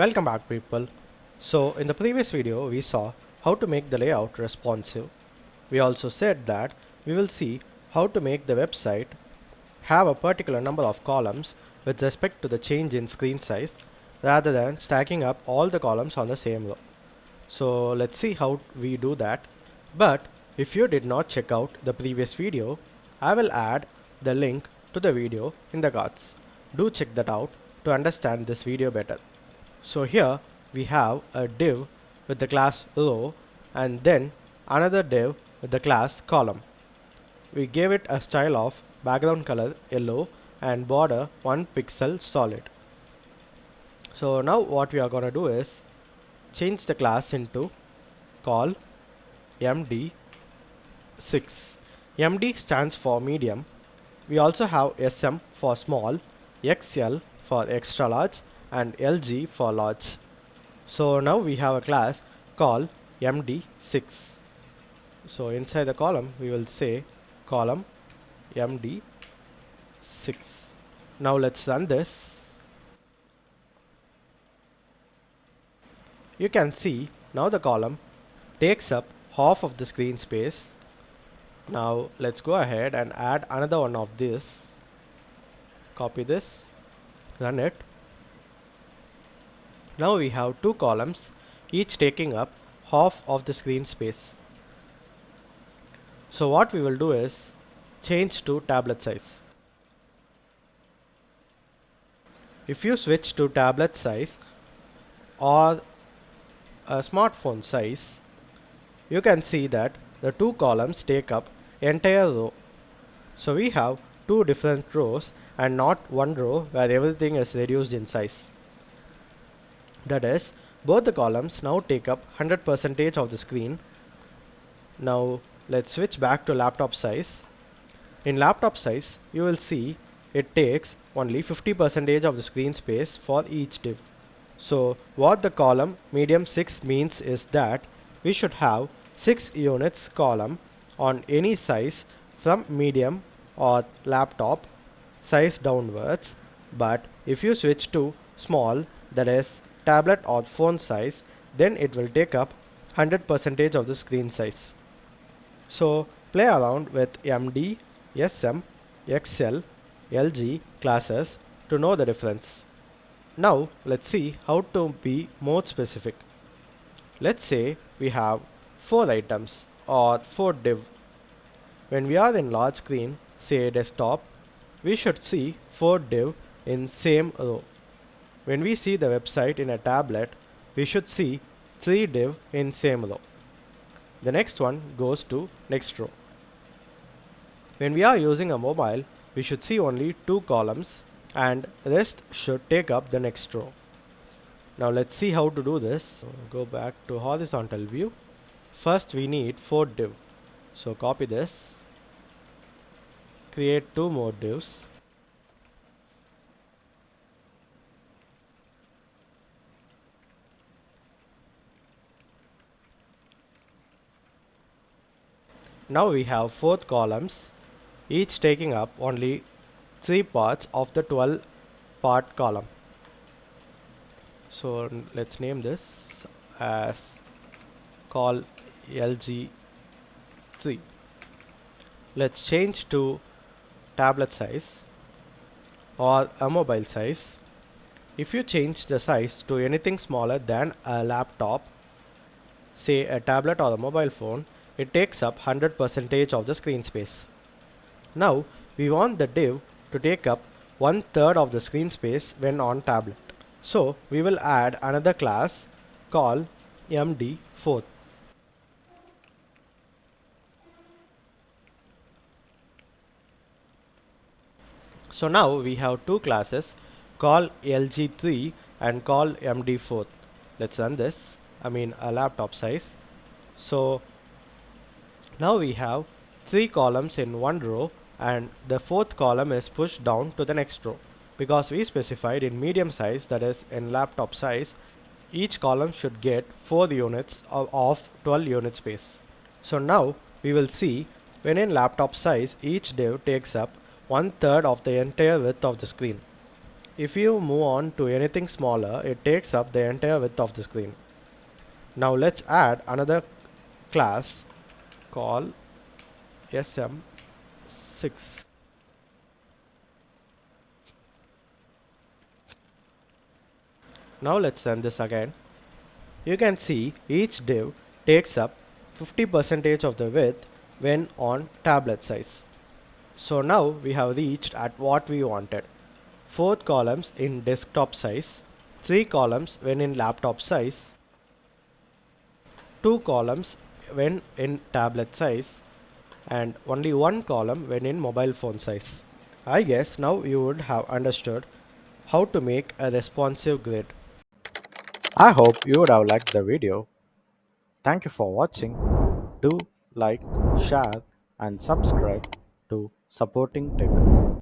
Welcome back, people. So in the previous video we saw how to make the layout responsive. We also said that we will see how to make the website have a particular number of columns with respect to the change in screen size rather than stacking up all the columns on the same row. So let's see how we do that. But if you did not check out the previous video, I will add the link to the video in the cards. Do check that out to understand this video better. So here we have a div with the class row and then another div with the class column. We gave it a style of background color yellow and border 1 pixel solid. So now what we are going to do is change the class into call MD6. MD stands for medium. We also have SM for small, XL for extra large and LG for large. So now we have a class called MD6. So inside the column we will say column MD6. Now let's run this. You can see now the column takes up half of the screen space. Now let's go ahead and add another one of this. Copy this, run it. Now we have two columns, each taking up half of the screen space. So what we will do is change to tablet size. If you switch to tablet size or a smartphone size, you can see that the two columns take up entire row. So we have two different rows and not one row where everything is reduced in size. That is, both the columns now take up 100% of the screen. Now let's switch back to laptop size. In laptop size, you will see it takes only 50% of the screen space for each div. So what the column medium 6 means is that we should have 6 units column on any size from medium or laptop size downwards, but if you switch to small, that is tablet or phone size, then it will take up 100% of the screen size. So play around with MD, SM, XL, LG classes to know the difference. Now let's see how to be more specific. Let's say we have 4 items or 4 div. When we are in large screen, say desktop, we should see 4 div in same row. When we see the website in a tablet, we should see 3 div in same row. The next one goes to next row. When we are using a mobile, we should see only 2 columns and rest should take up the next row. Now let's see how to do this. So go back to horizontal view. First we need 4 div. So copy this, create 2 more divs. Now we have 4 columns, each taking up only 3 parts of the 12 part column. So let's name this as call LG3. Let's change to tablet size or a mobile size. If you change the size to anything smaller than a laptop, say a tablet or a mobile phone, it takes up 100% of the screen space. Now we want the div to take up 1/3 of the screen space when on tablet. So we will add another class called MD4. So now we have two classes called LG3 and called MD4. Let's run this. A laptop size. So now we have 3 columns in one row and the 4th column is pushed down to the next row. Because we specified in medium size, that is in laptop size, each column should get 4 units of 12 unit space. So now we will see when in laptop size each div takes up 1/3 of the entire width of the screen. If you move on to anything smaller, it takes up the entire width of the screen. Now let's add another class called SM6. Now let's run this again. You can see each div takes up 50% of the width when on tablet size. So now we have reached at what we wanted. 4 columns in desktop size, 3 columns when in laptop size, 2 columns when in tablet size, and only 1 column when in mobile phone size. I guess now you would have understood how to make a responsive grid. I hope you would have liked the video. Thank you for watching. Do like, share and subscribe to Supporting Tech.